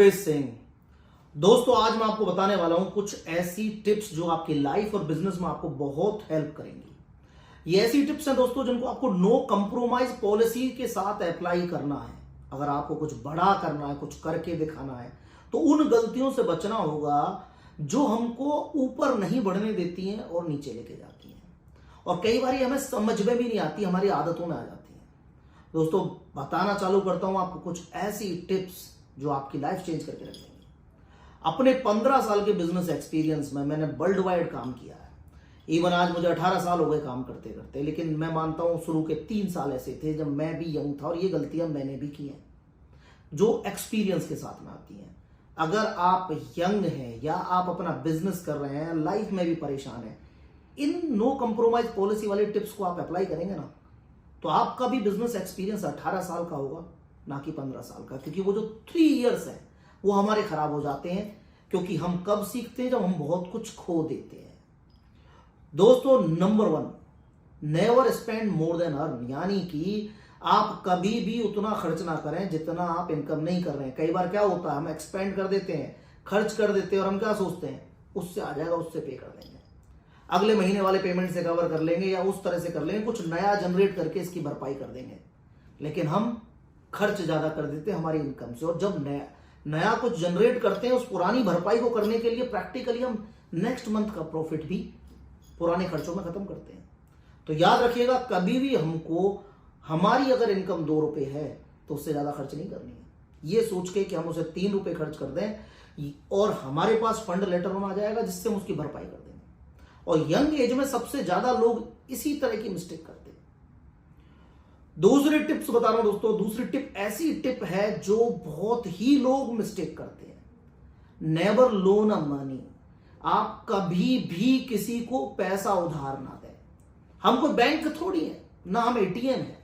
रुपेश सिंह। दोस्तों आज मैं आपको बताने वाला हूं कुछ ऐसी टिप्स जो आपकी लाइफ और बिजनेस में आपको बहुत हेल्प करेंगी। ये ऐसी टिप्स हैं दोस्तों जिनको आपको नो कंप्रोमाइज पॉलिसी के साथ अप्लाई करना है। अगर आपको कुछ बड़ा करना है, कुछ करके दिखाना है, तो उन गलतियों से बचना होगा जो हमको ऊपर नहीं बढ़ने देती हैं और नीचे लेके जाती हैं, और कई बार हमें समझ में भी नहीं आती, हमारी आदतों में आ जाती हैं। दोस्तों बताना चालू करता हूं आपको कुछ ऐसी टिप्स जो आपकी लाइफ चेंज करके रख देंगी। अपने 15 साल के बिजनेस एक्सपीरियंस में मैंने वर्ल्ड वाइड काम किया है। इवन आज मुझे 18 साल हो गए काम करते करते, लेकिन मैं मानता हूं शुरू के 3 साल ऐसे थे जब मैं भी यंग था और ये गलतियां मैंने भी की हैं जो एक्सपीरियंस के साथ में आती हैं। अगर आप यंग हैं या आप अपना बिजनेस कर रहे हैं, लाइफ में भी परेशान हैं, इन नो कंप्रोमाइज पॉलिसी वाली टिप्स को आप अप्लाई करेंगे ना, तो आपका भी बिजनेस एक्सपीरियंस 18 साल का होगा, ना कि 15 साल का। क्योंकि वो जो 3 इयर्स है वो हमारे खराब हो जाते हैं, क्योंकि हम कब सीखते हैं? जब हम बहुत कुछ खो देते हैं। दोस्तों number 1, never spend more than earn, यानी कि आप कभी भी उतना खर्च ना करें जितना आप इनकम नहीं कर रहे हैं। कई बार क्या होता है, हम एक्सपेंड कर देते हैं, खर्च कर देते हैं, और हम क्या सोचते हैं उससे आ जाएगा, उससे पे कर देंगे, अगले महीने वाले पेमेंट से कवर कर लेंगे या उस तरह से कर लेंगे, कुछ नया जनरेट करके इसकी भरपाई कर देंगे। लेकिन हम खर्च ज्यादा कर देते हैं हमारी इनकम से, और जब नया कुछ जनरेट करते हैं उस पुरानी भरपाई को करने के लिए प्रैक्टिकली हम नेक्स्ट मंथ का प्रॉफिट भी पुराने खर्चों में खत्म करते हैं। तो याद रखिएगा, कभी भी हमको हमारी अगर इनकम 2 रुपए है तो उससे ज्यादा खर्च नहीं करनी है। ये सोच के कि हम उसे 3 रुपए खर्च कर दें और हमारे पास फंड लेटर ऑन आ जाएगा जिससे हम उसकी भरपाई कर देंगे। और यंग एज में सबसे ज्यादा लोग इसी तरह की मिस्टेक करते हैं। दूसरी टिप्स बता रहा हूं दोस्तों। दूसरी टिप ऐसी टिप है जो बहुत ही लोग मिस्टेक करते हैं। Never loan a money. आप कभी भी किसी को पैसा उधार ना दें। हम कोई बैंक थोड़ी है, ना हम एटीएम है,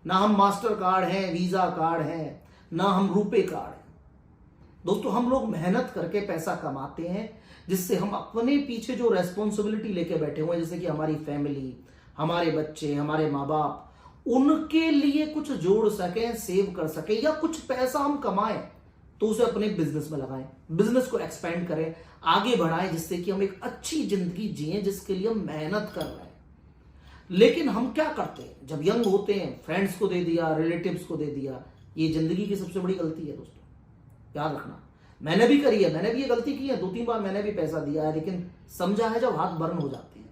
ना हम मास्टर कार्ड है, वीजा कार्ड है, ना हम रुपे कार्ड है। दोस्तों हम लोग मेहनत करके पैसा कमाते हैं जिससे हम अपने पीछे जो रेस्पॉन्सिबिलिटी लेके बैठे हुए हैं, जैसे कि हमारी फैमिली, हमारे बच्चे, हमारे माँ बाप, उनके लिए कुछ जोड़ सकें, सेव कर सकें, या कुछ पैसा हम कमाएं तो उसे अपने बिजनेस में लगाएं, बिजनेस को एक्सपेंड करें, आगे बढ़ाएं, जिससे कि हम एक अच्छी जिंदगी जिएं जिसके लिए हम मेहनत कर रहे हैं। लेकिन हम क्या करते हैं, जब यंग होते हैं फ्रेंड्स को दे दिया, रिलेटिव्स को दे दिया। ये जिंदगी की सबसे बड़ी गलती है दोस्तों, याद रखना। मैंने भी करी है, मैंने भी ये गलती की है, 2-3 बार मैंने भी पैसा दिया है, लेकिन समझा है जब हाथ बर्न हो जाते हैं।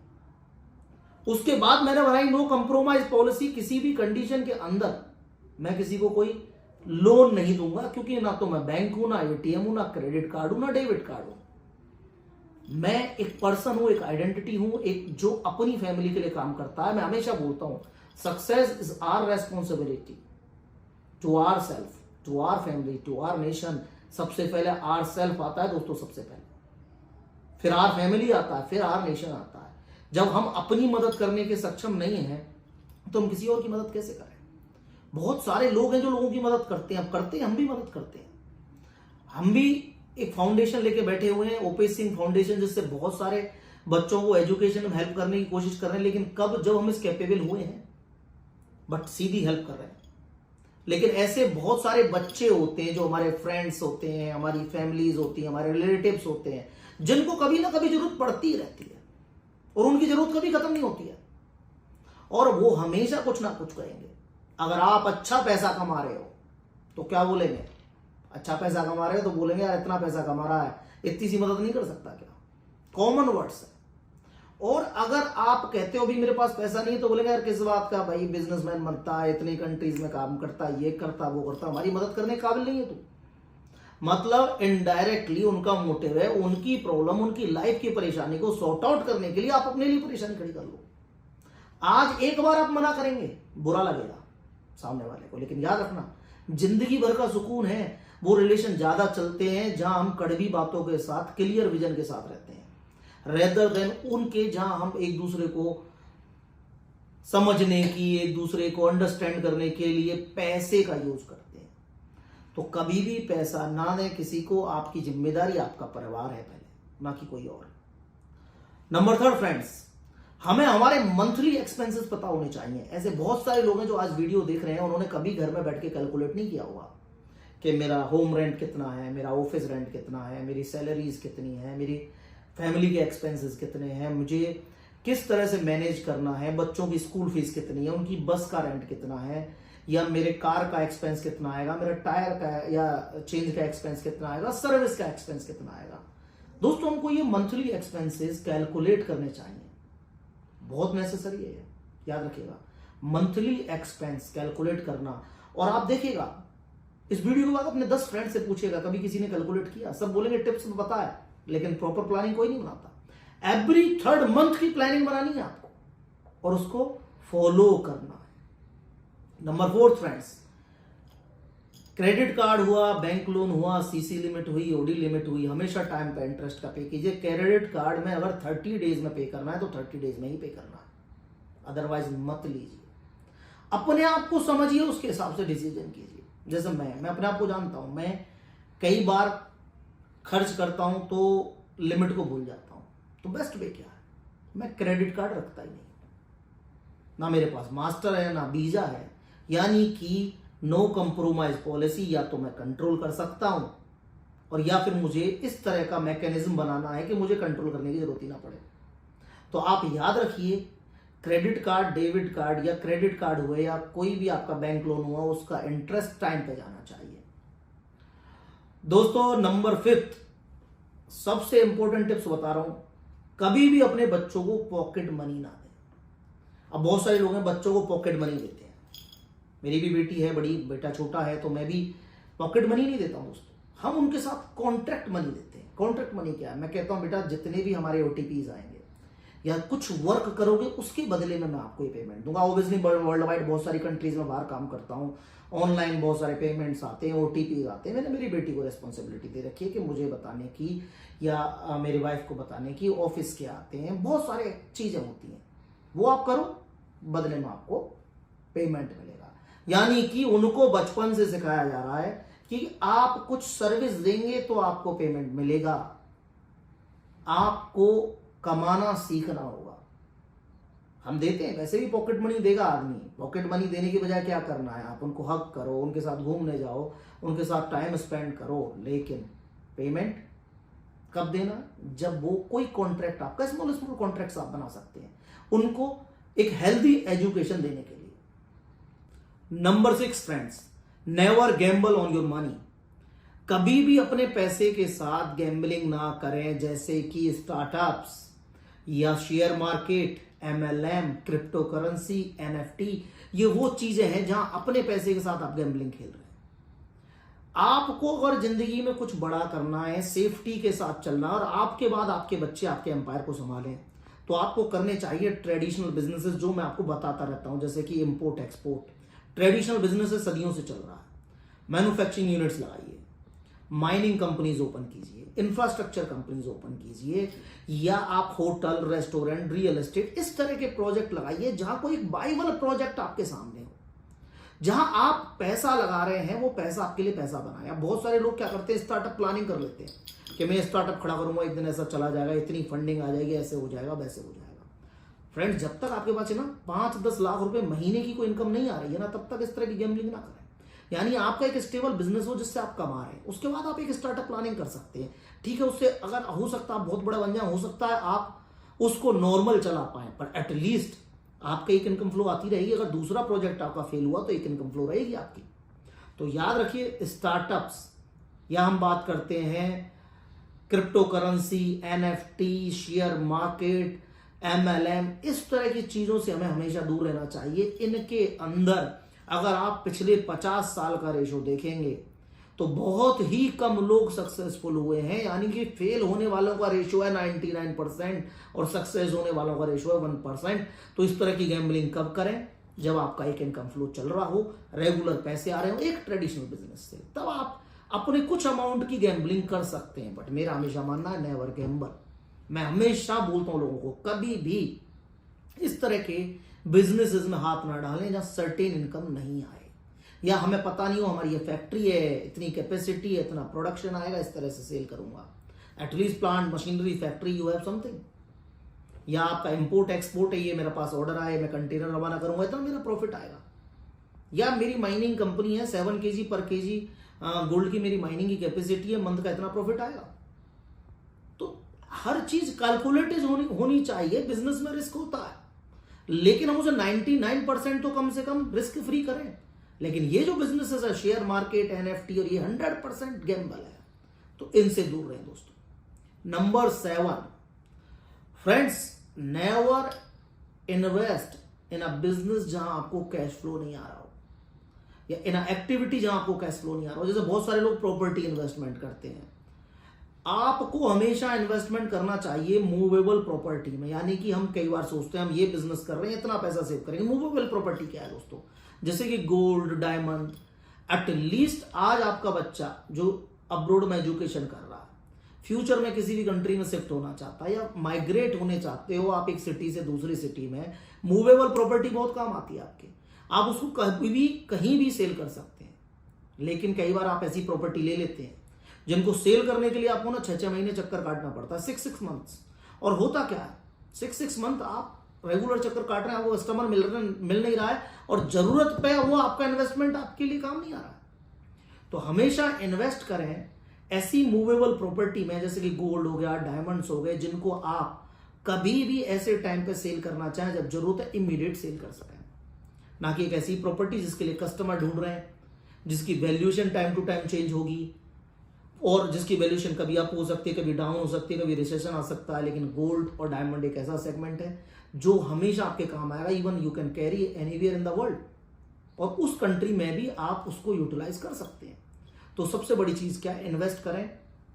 उसके बाद मैंने बनाई नो कंप्रोमाइज पॉलिसी। किसी भी कंडीशन के अंदर मैं किसी को कोई लोन नहीं दूंगा, क्योंकि ना तो मैं बैंक हूं, ना एटीएम हूं, ना क्रेडिट कार्ड हूं, ना डेबिट कार्ड हूं। मैं एक पर्सन हूं, एक आइडेंटिटी हूं, एक जो अपनी फैमिली के लिए काम करता है। मैं हमेशा बोलता हूं, success is our responsibility to our self, to our family, to our nation. सबसे पहले आवर सेल्फ आता है दोस्तों, सबसे पहले, फिर आवर फैमिली आता है, फिर आवर नेशन आता है। जब हम अपनी मदद करने के सक्षम नहीं हैं तो हम किसी और की मदद कैसे करें? बहुत सारे लोग हैं जो लोगों की मदद करते हैं, अब करते हैं, हम भी मदद करते हैं। हम भी एक फाउंडेशन लेके बैठे हुए हैं, रुपेश सिंह फाउंडेशन, जिससे बहुत सारे बच्चों को एजुकेशन में हेल्प करने की कोशिश कर रहे हैं। लेकिन कब? जब हम इस कैपेबल हुए हैं, बट सीधी हेल्प कर रहे हैं। लेकिन ऐसे बहुत सारे बच्चे होते हैं जो हमारे फ्रेंड्स होते हैं, हमारी फैमिलीज होती हैं, हमारे रिलेटिव्स होते हैं, जिनको कभी ना कभी जरूरत पड़ती रहती है, और उनकी जरूरत कभी खत्म नहीं होती है, और वो हमेशा कुछ ना कुछ करेंगे। अगर आप अच्छा पैसा कमा रहे हो तो क्या बोलेंगे? अच्छा पैसा कमा रहे हो तो बोलेंगे यार इतना पैसा कमा रहा है, इतनी सी मदद नहीं कर सकता क्या? कॉमन वर्ड्स है। और अगर आप कहते हो भी मेरे पास पैसा नहीं है, तो बोलेंगे यार किस बात का भाई, बिजनेसमैन बनता है, इतनी कंट्रीज में काम करता है, ये करता वो करता, हमारी मदद करने के काबिल नहीं है तू। मतलब इनडायरेक्टली उनका मोटिव है उनकी प्रॉब्लम, उनकी लाइफ की परेशानी को सॉर्ट आउट करने के लिए आप अपने लिए परेशानी खड़ी कर लो। आज एक बार आप मना करेंगे, बुरा लगेगा सामने वाले को, लेकिन याद रखना जिंदगी भर का सुकून है वो रिलेशन ज्यादा चलते हैं जहां हम कड़वी बातों के साथ, क्लियर विजन के साथ रहते हैं, रेदर देन उनके जहां हम एक दूसरे को समझने की, एक दूसरे को अंडरस्टैंड करने के लिए पैसे का यूज करते हैं। तो कभी भी पैसा ना दें किसी को। आपकी जिम्मेदारी आपका परिवार है पहले, ना कि कोई और। नंबर 3 फ्रेंड्स, हमें हमारे मंथली एक्सपेंसेस पता होने चाहिए। ऐसे बहुत सारे लोग हैं जो आज वीडियो देख रहे हैं, उन्होंने कभी घर में बैठ के कैलकुलेट नहीं किया होगा कि मेरा होम रेंट कितना है, मेरा ऑफिस रेंट कितना है, मेरी सैलरीज कितनी है, मेरी फैमिली के एक्सपेंसेस कितने हैं, मुझे किस तरह से मैनेज करना है, बच्चों की स्कूल फीस कितनी है, उनकी बस का रेंट कितना है, या मेरे कार का एक्सपेंस कितना आएगा, मेरा टायर का या चेंज का एक्सपेंस कितना आएगा, सर्विस का एक्सपेंस कितना आएगा। दोस्तों हमको ये मंथली एक्सपेंसेस कैलकुलेट करने चाहिए, बहुत नेसेसरी है, याद रखिएगा मंथली एक्सपेंस कैलकुलेट करना। और आप देखिएगा इस वीडियो के बाद अपने 10 फ्रेंड से पूछिएगा, कभी किसी ने कैलकुलेट किया? सब बोलेंगे टिप्स में पता है, लेकिन प्रॉपर प्लानिंग कोई नहीं बनाता। एवरी 3rd मंथ की प्लानिंग बनानी है आपको और उसको फॉलो करना है। नंबर 4 फ्रेंड्स, क्रेडिट कार्ड हुआ, बैंक लोन हुआ, सीसी लिमिट हुई, ओडी लिमिट हुई, हमेशा टाइम पे इंटरेस्ट का पे कीजिए। क्रेडिट कार्ड में अगर 30 डेज में पे करना है तो 30 डेज में ही पे करना है, अदरवाइज मत लीजिए। अपने आप को समझिए, उसके हिसाब से डिसीजन कीजिए। जैसे मैं अपने आप को जानता हूं, मैं कई बार खर्च करता हूं तो लिमिट को भूल जाता हूं, तो बेस्ट वे क्या है, मैं क्रेडिट कार्ड रखता ही नहीं, ना मेरे पास मास्टर है ना वीजा है, यानी कि नो कंप्रोमाइज पॉलिसी। या तो मैं कंट्रोल कर सकता हूं और या फिर मुझे इस तरह का मैकेनिज्म बनाना है कि मुझे कंट्रोल करने की जरूरत ही ना पड़े। तो आप याद रखिए, क्रेडिट कार्ड, डेबिट कार्ड या क्रेडिट कार्ड हुए या कोई भी आपका बैंक लोन हुआ, उसका इंटरेस्ट टाइम पे जाना चाहिए। दोस्तों नंबर 5 सबसे इंपॉर्टेंट टिप्स बता रहा हूं, कभी भी अपने बच्चों को पॉकेट मनी ना दें। अब बहुत सारे लोग हैं बच्चों को पॉकेट मनी देते हैं, मेरी भी बेटी है बड़ी, बेटा छोटा है, तो मैं भी पॉकेट मनी नहीं देता हूं दोस्तों। हम उनके साथ कॉन्ट्रैक्ट मनी देते हैं। कॉन्ट्रैक्ट मनी क्या है? मैं कहता हूं बेटा जितने भी हमारे ओटीपीज आएंगे या कुछ वर्क करोगे उसके बदले में मैं आपको ये पेमेंट दूंगा। ऑब्वियसली वर्ल्ड वाइड बहुत सारी कंट्रीज में बाहर काम करता हूं, ऑनलाइन बहुत सारे पेमेंट्स आते हैं, ओटीपी आते हैं। मैंने मेरी बेटी को रिस्पॉन्सिबिलिटी दे रखी है कि मुझे बताने की या मेरी वाइफ को बताने की, ऑफिस के आते हैं, बहुत सारे चीजें होती हैं, वो आप करो, बदले में आपको पेमेंट मिलेगा। यानी कि उनको बचपन से सिखाया जा रहा है कि आप कुछ सर्विस देंगे तो आपको पेमेंट मिलेगा, आपको कमाना सीखना होगा। हम देते हैं, वैसे भी पॉकेट मनी देगा आदमी, पॉकेट मनी देने की बजाय क्या करना है, आप उनको हक करो, उनके साथ घूमने जाओ, उनके साथ टाइम स्पेंड करो, लेकिन पेमेंट कब देना? जब वो कोई कॉन्ट्रैक्ट, आपका स्मॉल कॉन्ट्रैक्ट्स आप बना सकते हैं उनको एक हेल्दी एजुकेशन देने के लिए। Number 6 friends, never Gamble on your money. कभी भी अपने पैसे के साथ गैम्बलिंग ना करें, जैसे कि स्टार्टअप्स या share market, MLM, crypto currency, NFT। ये वो चीजें हैं जहां अपने पैसे के साथ आप गैम्बलिंग खेल रहे हैं। आपको अगर जिंदगी में कुछ बड़ा करना है, सेफ्टी के साथ चलना, और आपके बाद आपके बच्चे आपके एम्पायर को संभालें, तो आपको करने चाहिए ट्रेडिशनल बिजनेसेस, जो मैं आपको बताता रहता हूं, जैसे कि इंपोर्ट एक्सपोर्ट। ट्रेडिशनल बिजनेसेस सदियों से चल रहा है। मैन्युफैक्चरिंग यूनिट्स लगाइए, माइनिंग कंपनीज ओपन कीजिए, इंफ्रास्ट्रक्चर कंपनीज ओपन कीजिए, या आप होटल, रेस्टोरेंट, रियल एस्टेट, इस तरह के प्रोजेक्ट लगाइए जहां कोई एक बाइबल प्रोजेक्ट आपके सामने हो, जहां आप पैसा लगा रहे हैं वो पैसा आपके लिए पैसा बनाए। अब बहुत सारे लोग क्या करते हैं, स्टार्टअप प्लानिंग कर लेते हैं कि मैं स्टार्टअप खड़ा करूंगा, एक दिन ऐसा चला जाएगा, इतनी फंडिंग आ जाएगी, ऐसे हो जाएगा, वैसे हो जाएगा। फ्रेंड्स, जब तक आपके पास है ना 5-10 लाख रुपए महीने की कोई इनकम नहीं आ रही है ना, तब तक इस तरह की गैम्बलिंग ना करें। यानी आपका एक स्टेबल बिजनेस हो जिससे आप कमा रहे हैं, उसके बाद आप एक स्टार्टअप प्लानिंग कर सकते हैं। ठीक है, उससे अगर हो सकता है आप बहुत बड़ा बन जाए, हो सकता है आप उसको नॉर्मल चला पाए, पर एटलीस्ट आपका एक इनकम फ्लो आती रहेगी। अगर दूसरा प्रोजेक्ट आपका फेल हुआ तो एक इनकम फ्लो रहेगी आपकी। तो याद रखिए, स्टार्टअप्स, या हम बात करते हैं crypto currency, NFT, share market, MLM, इस तरह की चीजों से हमें हमेशा दूर रहना चाहिए। इनके अंदर अगर आप पिछले 50 साल का रेशो देखेंगे तो बहुत ही कम लोग सक्सेसफुल हुए हैं। यानी कि फेल होने वालों का रेशो है 99% और सक्सेस होने वालों का रेशो है 1%। तो इस तरह की गैम्बलिंग कब करें? जब आपका एक इनकम फ्लो चल रहा हो, रेगुलर पैसे आ रहे हो एक ट्रेडिशनल बिजनेस से, तब आप अपने कुछ अमाउंट की गैम्बलिंग कर सकते हैं। बट मेरा हमेशा मानना है, नेवर गैम्बल। मैं हमेशा बोलता हूं लोगों को, कभी भी इस तरह के बिजनेसेस में हाथ ना डालें जहां सर्टेन इनकम नहीं आए, या हमें पता नहीं हो हमारी ये फैक्ट्री है, इतनी कैपेसिटी है, इतना प्रोडक्शन आएगा, इस तरह से सेल करूंगा। At least plant, machinery, factory, you have something. या आपका इंपोर्ट एक्सपोर्ट है, ये मेरे पास ऑर्डर आए, मैं कंटेनर रवाना करूंगा, इतना मेरा प्रॉफिट आएगा। या मेरी माइनिंग कंपनी है, 7 kg पर kg गोल्ड की मेरी माइनिंग की कैपेसिटी है, मंथ का इतना प्रॉफिट आएगा। तो हर चीज कैलकुलेटेड होनी चाहिए। बिजनेस में रिस्क होता है, लेकिन हम उसे 99% तो कम से कम रिस्क फ्री करें। लेकिन ये जो बिजनेसेस है, शेयर मार्केट, एनएफटी, और ये 100% गैम्बल है, तो इनसे दूर रहें दोस्तों। Number 7, friends, never invest in a business जहां आपको कैश फ्लो नहीं आ रहा हो, या इन अ एक्टिविटी जहां आपको कैश फ्लो नहीं आ रहा हो। जैसे बहुत सारे लोग प्रॉपर्टी इन्वेस्टमेंट करते हैं। आपको हमेशा इन्वेस्टमेंट करना चाहिए मूवेबल प्रॉपर्टी में। यानी कि हम कई बार सोचते हैं हम ये बिजनेस कर रहे हैं, इतना पैसा सेव करेंगे। मूवेबल प्रॉपर्टी क्या है दोस्तों? जैसे कि गोल्ड, डायमंड। एटलीस्ट आज आपका बच्चा जो अब्रोड में एजुकेशन कर रहा है, फ्यूचर में किसी भी कंट्री में शिफ्ट होना चाहता है, या माइग्रेट होने चाहते हो आप एक सिटी से दूसरी सिटी में, मूवेबल प्रॉपर्टी बहुत काम आती है आपके। आप उसको कहीं भी सेल कर सकते हैं। लेकिन कई बार आप ऐसी प्रॉपर्टी ले लेते हैं जिनको सेल करने के लिए आपको ना 6-6 महीने चक्कर काटना पड़ता है, 6 मंथ्स। और होता क्या है, 6 मंथ आप रेगुलर चक्कर काट रहे हैं, आपको कस्टमर मिल नहीं रहा है, और जरूरत पे वो आपका इन्वेस्टमेंट आपके लिए काम नहीं आ रहा है। तो हमेशा इन्वेस्ट करें ऐसी मूवेबल प्रॉपर्टी में, जैसे कि गोल्ड हो गया, डायमंड्स हो गए, जिनको आप कभी भी ऐसे टाइम पे सेल करना चाहें जब जरूरत है, इमीडिएट सेल कर सकें। ना कि एक ऐसी प्रॉपर्टी जिसके लिए कस्टमर ढूंढ रहे हैं, जिसकी valuation time to time change होगी, और जिसकी वैल्यूएशन कभी अप हो सकती है, कभी डाउन हो सकती है, कभी रिसेशन आ सकता है। लेकिन गोल्ड और डायमंड एक ऐसा सेगमेंट है जो हमेशा आपके काम आएगा। Even you can carry anywhere in the world, और उस कंट्री में भी आप उसको यूटिलाइज कर सकते हैं। तो सबसे बड़ी चीज क्या है, इन्वेस्ट करें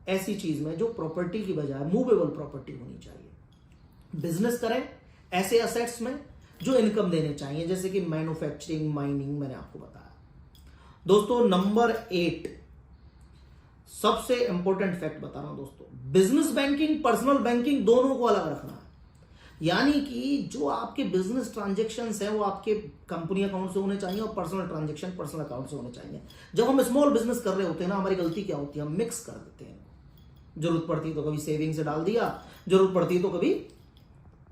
ऐसी चीज में जो प्रॉपर्टी की बजाय मूवेबल प्रॉपर्टी होनी चाहिए। बिजनेस करें ऐसे असेट्स में जो इनकम देने चाहिए, जैसे कि मैन्युफैक्चरिंग, माइनिंग, मैंने आपको बताया। दोस्तों नंबर 8, सबसे इंपॉर्टेंट फैक्ट बता रहा हूं दोस्तों, बिजनेस बैंकिंग, पर्सनल बैंकिंग दोनों को अलग रखना है। यानी कि जो आपके बिजनेस ट्रांजैक्शंस हैं वो आपके कंपनी अकाउंट से होने चाहिए, और पर्सनल ट्रांजैक्शन पर्सनल अकाउंट से होने चाहिए। जब हम स्मॉल बिजनेस कर रहे होते हैं ना, हमारी गलती क्या होती है, हम मिक्स कर देते हैं। जरूरत पड़ती है तो कभी सेविंग से डाल दिया, जरूरत पड़ती है तो कभी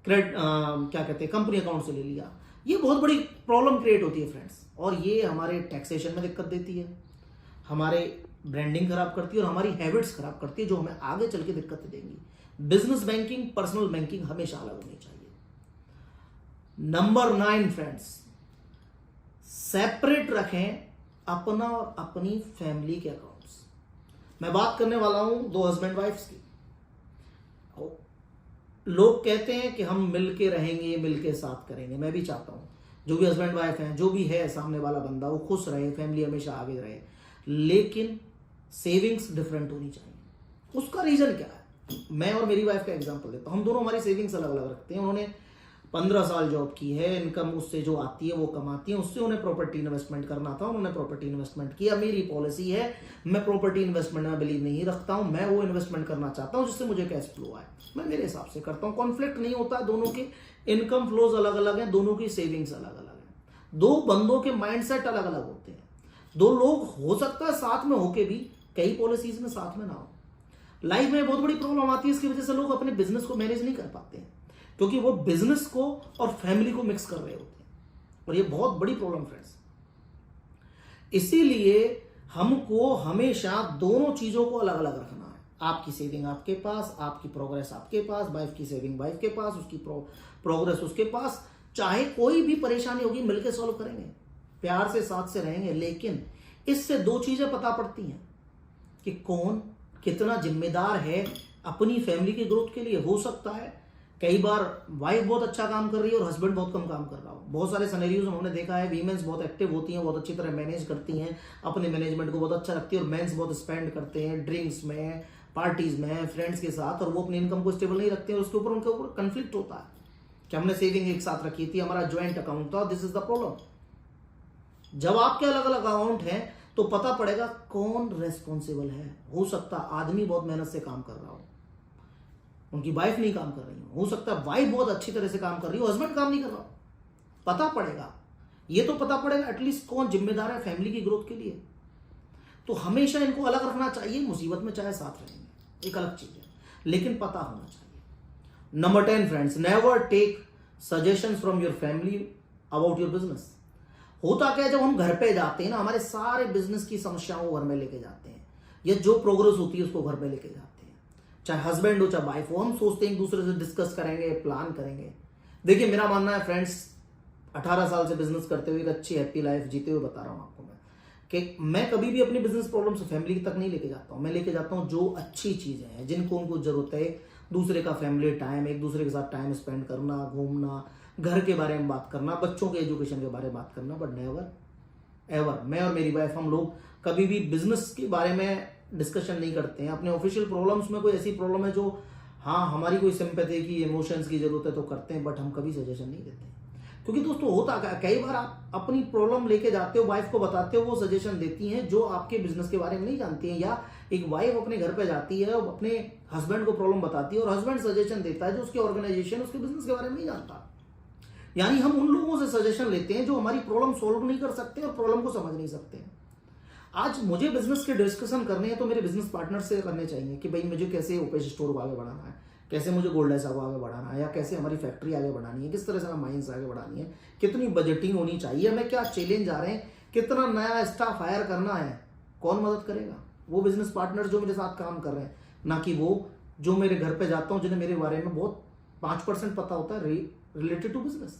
क्या कहते हैं, कंपनी अकाउंट से ले लिया। ये बहुत बड़ी प्रॉब्लम क्रिएट होती है फ्रेंड्स, और ये हमारे टैक्सेशन में दिक्कत देती है, हमारे ब्रांडिंग खराब करती है, और हमारी हैबिट्स खराब करती है, जो हमें आगे चल के दिक्कत देंगी। बिजनेस बैंकिंग, पर्सनल बैंकिंग हमेशा अलग होनी चाहिए। नंबर 9 फ्रेंड्स, सेपरेट रखें अपना और अपनी फैमिली के अकाउंट्स। मैं बात करने वाला हूं 2 हस्बैंड वाइफ्स की। लोग कहते हैं कि हम मिलके रहेंगे, मिलके साथ करेंगे। मैं भी चाहता हूं जो भी हस्बैंड वाइफ हैं, जो भी है सामने वाला बंदा, वो खुश रहे, फैमिली हमेशा आगे रहे। लेकिन सेविंग्स डिफरेंट होनी चाहिए। उसका रीजन क्या है, मैं और मेरी वाइफ का एग्जांपल देता हूं। हम दोनों हमारी सेविंग्स अलग अलग रखते हैं। उन्होंने 15 साल जॉब की है, इनकम उससे जो आती है वो कमाती है, उससे उन्हें प्रॉपर्टी इन्वेस्टमेंट करना था, उन्होंने प्रॉपर्टी इन्वेस्टमेंट किया। मेरी पॉलिसी है, मैं प्रॉपर्टी इन्वेस्टमेंट में बिलीव नहीं रखता हूं, मैं वो इन्वेस्टमेंट करना चाहता हूं जिससे मुझे कैश फ्लो आए। मैं मेरे हिसाब से करता हूं, कॉन्फ्लिक्ट नहीं होता। दोनों के इनकम फ्लोज अलग अलग हैं, दोनों की सेविंग्स अलग अलग है, 2 बंदों के माइंडसेट अलग अलग होते हैं। 2 लोग हो सकता है साथ में होके भी कई पॉलिसीज में साथ में ना हो। लाइफ में बहुत बड़ी प्रॉब्लम आती है, इसकी वजह से लोग अपने बिजनेस को मैनेज नहीं कर पाते हैं, क्योंकि वो बिजनेस को और फैमिली को मिक्स कर रहे होते हैं, और ये बहुत बड़ी प्रॉब्लम फ्रेंड्स। इसीलिए हमको हमेशा दोनों चीजों को अलग अलग रखना है। आपकी सेविंग आपके पास, आपकी प्रोग्रेस आपके पास, वाइफ की सेविंग वाइफ के पास, उसकी प्रोग्रेस उसके पास। चाहे कोई भी परेशानी होगी, मिलकर सॉल्व करेंगे, प्यार से साथ से रहेंगे। लेकिन इससे 2 चीजें पता पड़ती हैं कि कौन कितना जिम्मेदार है अपनी फैमिली की ग्रोथ के लिए। हो सकता है कई बार वाइफ बहुत अच्छा काम कर रही है और हस्बैंड बहुत कम काम कर रहा हो। बहुत सारे सिनेरियोज उन्होंने देखा है, वीमेंस बहुत एक्टिव होती हैं, बहुत अच्छी तरह मैनेज करती हैं, अपने मैनेजमेंट को बहुत अच्छा रखती है, और मेंस बहुत स्पेंड करते हैं ड्रिंक्स में, पार्टीज में, फ्रेंड्स के साथ, और वो अपनी इनकम को स्टेबल नहीं रखते हैं। उसके ऊपर उनके ऊपर कंफ्लिक्ट होता है कि हमने सेविंग एक साथ रखी थी, हमारा ज्वाइंट अकाउंट था। This is the problem. जब आपके अलग अलग अकाउंट हैं तो पता पड़ेगा कौन रेस्पॉन्सिबल है। हो सकता है आदमी बहुत मेहनत से काम कर रहा हो, उनकी वाइफ नहीं काम कर रही हो सकता है वाइफ बहुत अच्छी तरह से काम कर रही हो, हस्बैंड काम नहीं कर रहा। पता पड़ेगा, ये तो पता पड़ेगा एटलीस्ट कौन जिम्मेदार है फैमिली की ग्रोथ के लिए। तो हमेशा इनको अलग रखना चाहिए, मुसीबत में चाहे साथ रहेंगे, एक अलग चीज है, लेकिन पता होना चाहिए। Number 10 friends, never take suggestions from your family about your business. होता क्या है, जब हम घर पे जाते हैं ना, हमारे सारे बिजनेस की समस्याओं को घर में लेके जाते हैं, या जो प्रोग्रेस होती है उसको घर में लेके जाते हैं, चाहे हस्बैंड हो चाहे वाइफ हो। हम सोचते हैं एक दूसरे से डिस्कस करेंगे, प्लान करेंगे। देखिए मेरा मानना है फ्रेंड्स, 18 साल से बिजनेस करते हुए एक अच्छी हैप्पी लाइफ जीते हुए बता रहा हूं आपको मैं, कि मैं कभी भी अपनी बिजनेस प्रॉब्लम से फैमिली तक नहीं लेके जाता हूं। मैं लेके जाता हूं जो अच्छी चीजें हैं, जिनको उनको जरूरत है, दूसरे का फैमिली टाइम, एक दूसरे के साथ टाइम स्पेंड करना, घूमना, घर के बारे में बात करना, बच्चों के एजुकेशन के बारे में बात करना। बट नेवर एवर मैं और मेरी वाइफ, हम लोग कभी भी बिजनेस के बारे में डिस्कशन नहीं करते हैं। अपने ऑफिशियल प्रॉब्लम्स में कोई ऐसी प्रॉब्लम है जो हाँ हमारी कोई सिंपैथी की, इमोशंस की जरूरत है तो करते हैं, बट हम कभी सजेशन नहीं देते। क्योंकि दोस्तों होता क्या, कई बार आप अपनी प्रॉब्लम लेके जाते हो, वाइफ को बताते हो, वो सजेशन देती हैं जो आपके बिजनेस के बारे में नहीं जानती हैं। या एक वाइफ अपने घर पे जाती है और अपने हस्बैंड को प्रॉब्लम बताती है और हस्बैंड सजेशन देता है जो उसकी ऑर्गेनाइजेशन, उसके बिजनेस के बारे में नहीं जानता। यानी हम उन लोगों से सजेशन लेते हैं जो हमारी प्रॉब्लम सॉल्व नहीं कर सकते और प्रॉब्लम को समझ नहीं सकते। आज मुझे बिजनेस के डिस्कशन करने हैं तो मेरे बिजनेस पार्टनर से करने चाहिए कि भाई मुझे कैसे ओपेश स्टोर को आगे बढ़ाना है, कैसे मुझे गोल्ड ऐसा को आगे बढ़ाना है, या कैसे हमारी फैक्ट्री आगे बढ़ानी है, किस तरह से हमें माइंस आगे बढ़ानी है, कितनी बजटिंग होनी चाहिए, हमें क्या चैलेंज आ रहे हैं, कितना नया स्टाफ हायर करना है, कौन मदद करेगा? वो बिजनेस पार्टनर जो मेरे साथ काम कर रहे हैं, ना कि वो जो मेरे घर पे जाता हूं जिन्हें मेरे बारे में बहुत 5% पता होता है रिलेटेड टू बिजनेस।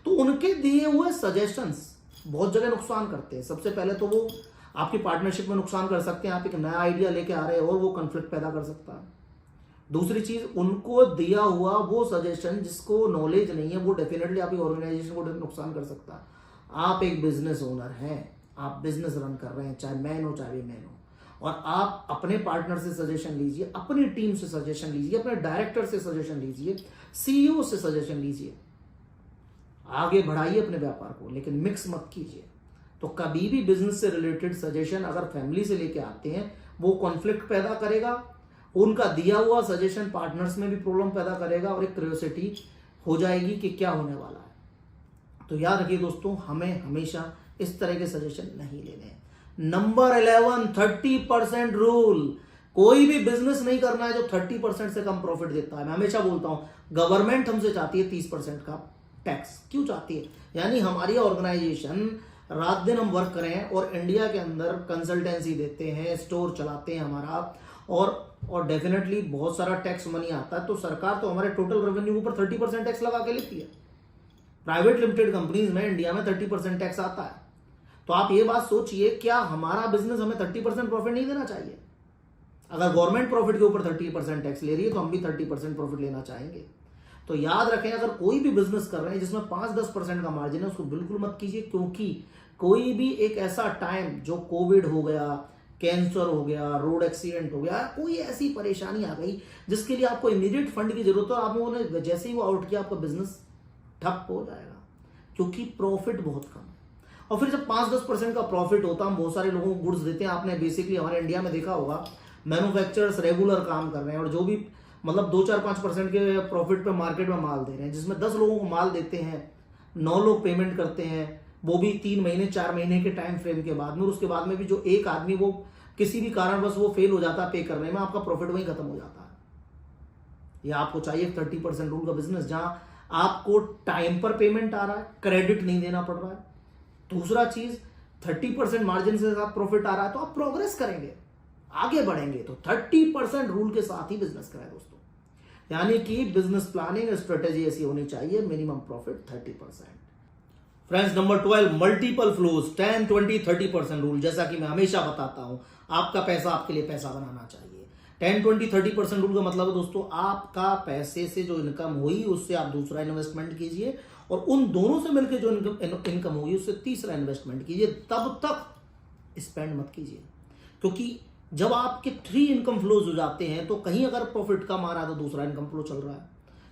तो उनके दिए हुए सजेशंस बहुत जगह नुकसान करते हैं। सबसे पहले तो वो आपकी पार्टनरशिप में नुकसान कर सकते हैं, आप एक नया आइडिया लेके आ रहे हैं और वो कॉन्फ्लिक्ट पैदा कर सकता है। दूसरी चीज, उनको दिया हुआ वो सजेशन जिसको नॉलेज नहीं है, वो डेफिनेटली आपकी ऑर्गेनाइजेशन को नुकसान कर सकता है। आप एक बिजनेस ओनर हैं, आप बिजनेस रन कर रहे हैं, चाहे मैन हो चाहे वीमेन हो, और आप अपने पार्टनर से सजेशन लीजिए, अपनी टीम से सजेशन लीजिए, अपने डायरेक्टर से सजेशन लीजिए, सीईओ से सजेशन लीजिए, आगे बढ़ाइए अपने व्यापार को, लेकिन मिक्स मत कीजिए। तो कभी भी बिजनेस से रिलेटेड सजेशन अगर फैमिली से लेके आते हैं, वो कॉन्फ्लिक्ट पैदा करेगा, उनका दिया हुआ सजेशन पार्टनर्स में भी प्रॉब्लम पैदा करेगा और एक क्यूरियोसिटी हो जाएगी कि क्या होने वाला है। तो याद रखिए दोस्तों, हमें हमेशा इस तरह के सजेशन नहीं लेने। Number 11, 30% rule. कोई भी बिजनेस नहीं करना है जो 30% से कम प्रॉफिट देता है। मैं हमेशा बोलता हूं, गवर्नमेंट हमसे चाहती है 30% का टैक्स। क्यों चाहती है? यानी हमारी ऑर्गेनाइजेशन रात दिन हम वर्क करें और इंडिया के अंदर कंसल्टेंसी देते हैं, स्टोर चलाते हैं हमारा, और डेफिनेटली बहुत सारा टैक्स मनी आता है। तो सरकार तो हमारे टोटल रेवेन्यू के ऊपर 30% टैक्स लगा के लेती है। प्राइवेट लिमिटेड कंपनीज में इंडिया में 30% टैक्स आता है। तो आप ये बात सोचिए, क्या हमारा बिजनेस हमें 30% प्रॉफिट नहीं देना चाहिए? अगर गवर्नमेंट प्रॉफिट के ऊपर 30% टैक्स ले रही है तो हम भी 30% प्रॉफिट लेना चाहेंगे। तो याद रखें, अगर कोई भी बिजनेस कर रहे हैं जिसमें 5-10% का मार्जिन है, उसको बिल्कुल मत कीजिए। क्योंकि कोई भी एक ऐसा टाइम, जो कोविड हो गया, कैंसर हो गया, रोड एक्सीडेंट हो गया, कोई ऐसी परेशानी आ गई जिसके लिए आपको इमीडिएट फंड की जरूरत है, आप उन्होंने जैसे ही वो आउट किया, आपका बिजनेस ठप हो जाएगा, क्योंकि प्रॉफिट बहुत कम है। और फिर जब 5-10% का प्रॉफिट होता, हम बहुत सारे लोगों को गुड्स देते हैं। आपने बेसिकली हमारे इंडिया में देखा होगा, मैन्युफैक्चरर्स रेगुलर काम कर रहे हैं और जो भी मतलब 2-4-5% के प्रॉफिट पे मार्केट में माल दे रहे हैं, जिसमें 10 लोगों को माल देते हैं, 9 लोग पेमेंट करते हैं, वो भी 3 महीने 4 महीने के टाइम फ्रेम के बाद में। और उसके बाद में भी जो एक आदमी वो किसी भी कारणवश वो फेल हो जाता है पे करने में, आपका प्रॉफिट वहीं खत्म हो जाता है। या आपको चाहिए 30% रूल का बिजनेस, जहां आपको टाइम पर पेमेंट आ रहा है, क्रेडिट नहीं देना पड़ रहा है। दूसरा चीज, 30% मार्जिन से साथ प्रॉफिट आ रहा है, तो आप प्रोग्रेस करेंगे, आगे बढ़ेंगे। तो 30% रूल के साथ ही बिजनेस करें दोस्तों। यानी कि बिजनेस प्लानिंग स्ट्रेटेजी ऐसी होनी चाहिए, minimum profit 30%। Friends, number 12, multiple flows, 10, 20, 30% rule. जैसा कि मैं हमेशा बताता हूं, आपका पैसा आपके लिए पैसा बनाना चाहिए। 10, 20, 30% रूल का मतलब है दोस्तों, आपका पैसे से जो इनकम हुई उससे आप दूसरा इन्वेस्टमेंट कीजिए, और उन दोनों से मिलकर जो इनकम हुई उससे तीसरा इन्वेस्टमेंट कीजिए। तब तक स्पेंड मत कीजिए, क्योंकि जब आपके 3 इनकम फ्लोज हो जाते हैं, तो कहीं अगर प्रॉफिट कम आ रहा है तो दूसरा इनकम फ्लो चल रहा है,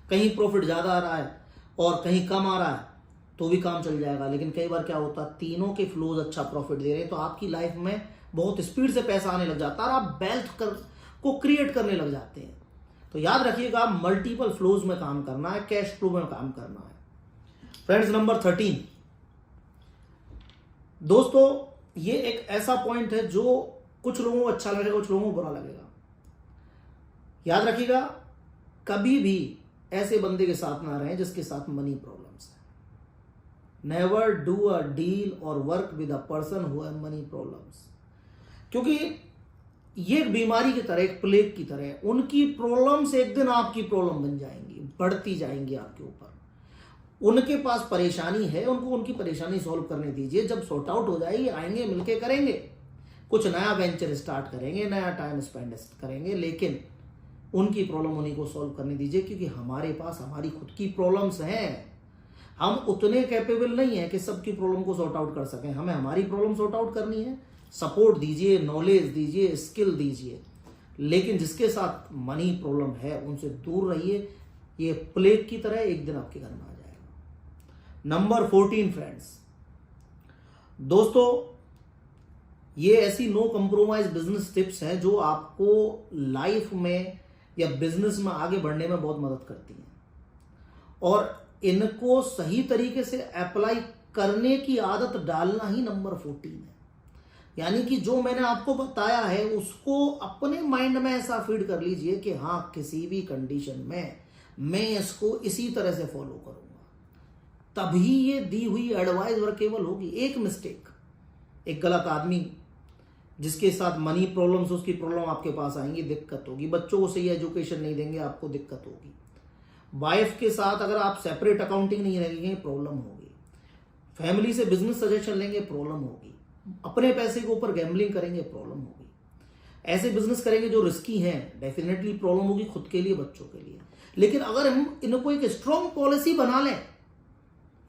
कहीं प्रॉफिट ज्यादा आ रहा है और कहीं कम आ रहा है तो भी काम चल जाएगा। लेकिन कई बार क्या होता है, तीनों के फ्लोज अच्छा प्रॉफिट दे रहे हैं, तो आपकी लाइफ में बहुत स्पीड से पैसा आने लग जाता है और आप वेल्थ को क्रिएट करने लग जाते हैं। तो याद रखिएगा, मल्टीपल फ्लोज में काम करना है, कैश फ्लो में काम करना है। फ्रेंड्स, नंबर 13 दोस्तों, ये एक ऐसा पॉइंट है जो कुछ लोगों को अच्छा लगेगा, कुछ लोगों को बुरा लगेगा। याद रखिएगा, कभी भी ऐसे बंदे के साथ ना रहें जिसके साथ मनी प्रॉब्लम्स है। नेवर डू अ डील और work with a person who have money problems, क्योंकि ये एक बीमारी की तरह, एक प्लेग की तरह, उनकी प्रॉब्लम्स एक दिन आपकी प्रॉब्लम बन जाएंगी, बढ़ती जाएंगी आपके ऊपर। उनके पास परेशानी है, उनको उनकी परेशानी सॉल्व करने दीजिए। जब सॉर्ट आउट हो जाएगी, आएंगे, मिलके करेंगे, कुछ नया वेंचर स्टार्ट करेंगे, नया टाइम स्पेंड करेंगे, लेकिन उनकी प्रॉब्लम उन्हीं को सॉल्व करने दीजिए, क्योंकि हमारे पास हमारी खुद की प्रॉब्लम्स हैं। हम उतने कैपेबल नहीं है कि सबकी प्रॉब्लम को सॉर्ट आउट कर सकें। हमें हमारी प्रॉब्लम सॉर्ट आउट करनी है। सपोर्ट दीजिए, नॉलेज दीजिए, स्किल दीजिए, लेकिन जिसके साथ मनी प्रॉब्लम है उनसे दूर रहिए। ये प्लेग की तरह एक दिन आपके घर में आ जाएगा। नंबर 14 फ्रेंड्स, दोस्तों, ये ऐसी नो कंप्रोमाइज बिजनेस टिप्स हैं जो आपको लाइफ में या बिजनेस में आगे बढ़ने में बहुत मदद करती हैं, और इनको सही तरीके से अप्लाई करने की आदत डालना ही नंबर 14 है। यानी कि जो मैंने आपको बताया है उसको अपने माइंड में ऐसा फीड कर लीजिए कि हाँ, किसी भी कंडीशन में मैं इसको इसी तरह से फॉलो करूंगा, तभी ये दी हुई एडवाइस वर्केबल होगी। एक मिस्टेक, एक गलत आदमी जिसके साथ मनी प्रॉब्लम्स, उसकी प्रॉब्लम आपके पास आएंगी, दिक्कत होगी। बच्चों को सही एजुकेशन नहीं देंगे, आपको दिक्कत होगी। वाइफ के साथ अगर आप सेपरेट अकाउंटिंग नहीं रखेंगे, प्रॉब्लम होगी। फैमिली से बिजनेस सजेशन लेंगे, प्रॉब्लम होगी। अपने पैसे के ऊपर गैम्बलिंग करेंगे, प्रॉब्लम होगी। ऐसे बिजनेस करेंगे जो रिस्की हैं, डेफिनेटली प्रॉब्लम होगी, खुद के लिए, बच्चों के लिए। लेकिन अगर हम इनको एक स्ट्रॉन्ग पॉलिसी बना लें,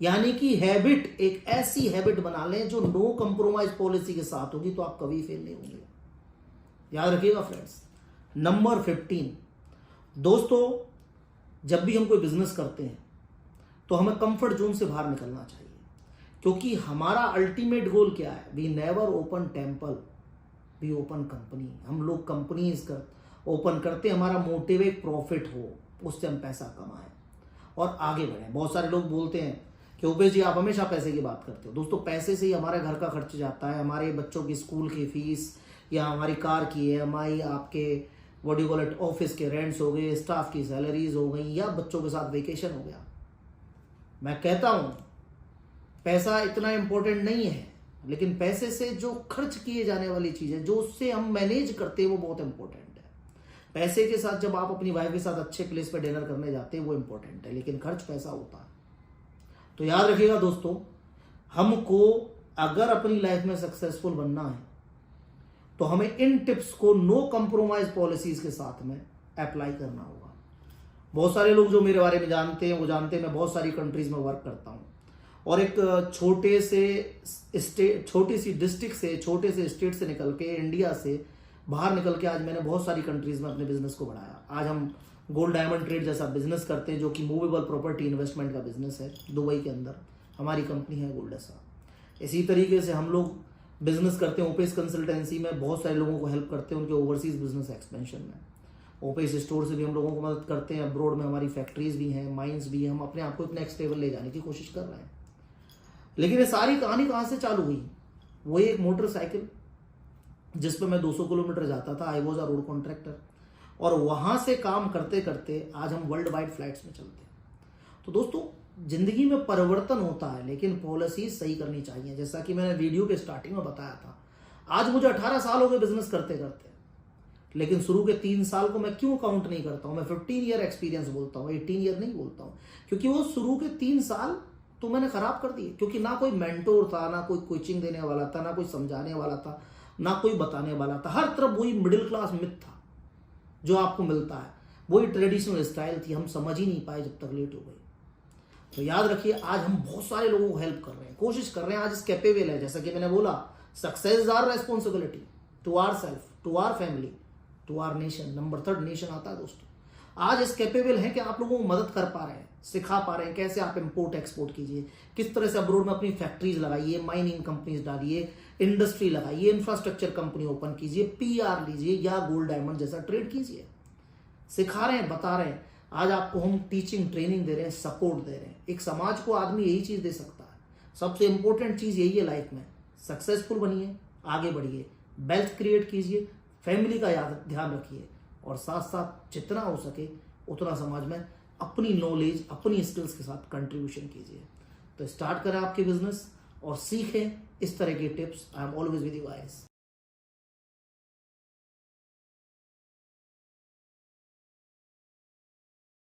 यानी कि हैबिट, एक ऐसी हैबिट बना लें जो नो कंप्रोमाइज पॉलिसी के साथ होगी, तो आप कभी फेल नहीं होंगे। याद रखिएगा फ्रेंड्स। नंबर 15, दोस्तों, जब भी हम कोई बिजनेस करते हैं तो हमें कंफर्ट जोन से बाहर निकलना चाहिए, क्योंकि हमारा अल्टीमेट गोल क्या है? We never open temple, we open company. हम लोग कंपनीज ओपन करते, हमारा मोटिव एक प्रॉफिट हो, उससे हम पैसा कमाएं और आगे बढ़ें। बहुत सारे लोग बोलते हैं कि उपेश जी, आप हमेशा पैसे की बात करते हो। दोस्तों, पैसे से ही हमारे घर का खर्च जाता है, हमारे बच्चों की स्कूल की फीस, या हमारी कार की EMI, आपके what you call it, office के रेंट्स हो गए, स्टाफ की सैलरीज हो गई, या बच्चों के साथ वेकेशन हो गया। मैं कहता हूं पैसा इतना इंपॉर्टेंट नहीं है, लेकिन पैसे से जो खर्च किए जाने वाली चीजें, जो उससे हम मैनेज करते हैं, वो बहुत इंपॉर्टेंट है। पैसे के साथ जब आप अपनी वाइफ के साथ अच्छे प्लेस पे डिनर करने जाते हैं, वो इंपॉर्टेंट है, लेकिन खर्च पैसा होता है। तो याद रखिएगा दोस्तों, हमको अगर अपनी लाइफ में सक्सेसफुल बनना है तो हमें इन टिप्स को नो कंप्रोमाइज पॉलिसीज के साथ में अप्लाई करना होगा। बहुत सारे लोग जो मेरे बारे में जानते हैं वो जानते हैं मैं बहुत सारी कंट्रीज में वर्क करता हूं, और एक छोटी सी डिस्ट्रिक्ट से, छोटे से स्टेट से निकल के, इंडिया से बाहर निकल के आज मैंने बहुत सारी कंट्रीज में अपने बिजनेस को बढ़ाया। आज हम गोल्ड डायमंड ट्रेड जैसा बिजनेस करते हैं, जो कि मूवेबल प्रॉपर्टी इन्वेस्टमेंट का बिजनेस है। दुबई के अंदर हमारी कंपनी है गोल्डेसा। इसी तरीके से हम लोग बिजनेस करते हैं ओपेस कंसल्टेंसी में, बहुत सारे लोगों को हेल्प करते हैं उनके ओवरसीज बिजनेस एक्सपेंशन में। ओपेस स्टोर से भी हम लोगों को मदद करते हैं, अब्रोड में हमारी फैक्ट्रीज भी हैं, माइंस भी हैं। हम अपने आप को एक नेक्स्ट लेवल ले जाने की कोशिश कर रहे हैं। लेकिन ये सारी कहानी कहाँ से चालू हुई? वही एक मोटरसाइकिल जिस पर मैं 200 किलोमीटर जाता था। I was a road contractor, और वहां से काम करते करते आज हम वर्ल्ड वाइड फ्लाइट्स में चलते हैं। तो दोस्तों, जिंदगी में परिवर्तन होता है, लेकिन पॉलिसी सही करनी चाहिए। जैसा कि मैंने वीडियो के स्टार्टिंग में बताया था, आज मुझे 18 साल हो गए बिजनेस करते करते, लेकिन शुरू के 3 साल को मैं क्यों काउंट नहीं करता हूं? मैं 15 ईयर एक्सपीरियंस बोलता हूं, 18 ईयर नहीं बोलता हूं, क्योंकि वो शुरू के 3 साल तो मैंने खराब कर दिए। क्योंकि ना कोई मेंटोर था, ना कोई कोचिंग देने वाला था, ना कोई समझाने वाला था, ना कोई बताने वाला था। हर तरफ वही मिडिल क्लास मिथ था जो आपको मिलता है, वही ट्रेडिशनल स्टाइल थी। हम समझ ही नहीं पाए जब तक लेट हो गई। तो याद रखिए, आज हम बहुत सारे लोगों को हेल्प कर रहे हैं, कोशिश कर रहे हैं, आज इस कैपेबल है। जैसा कि मैंने बोला, success is our responsibility to our self, to our family, to our nation. Number 3 nation आता है दोस्तों। आज इस कैपेबल है कि आप लोगों को मदद कर पा रहे हैं, सिखा पा रहे हैं कैसे आप इंपोर्ट एक्सपोर्ट कीजिए, किस तरह से अब्रोड में अपनी फैक्ट्रीज लगाइए, माइनिंग कंपनीज डालिए, इंडस्ट्री लगाइए, इंफ्रास्ट्रक्चर कंपनी ओपन कीजिए, PR लीजिए, या गोल्ड डायमंड जैसा ट्रेड कीजिए। सिखा रहे हैं, बता रहे हैं। आज आपको हम टीचिंग, ट्रेनिंग दे रहे हैं, सपोर्ट दे रहे हैं। एक समाज को आदमी यही चीज दे सकता है। सबसे इंपॉर्टेंट चीज यही है लाइफ में, सक्सेसफुल बनिए, आगे बढ़िए, वेल्थ क्रिएट कीजिए, फैमिली का ध्यान रखिए, और साथ साथ जितना हो सके उतना समाज में अपनी नॉलेज, अपनी स्किल्स के साथ कंट्रीब्यूशन कीजिए। तो स्टार्ट करें आपके बिजनेस और सीखें इस तरह की tips. I am always with you guys.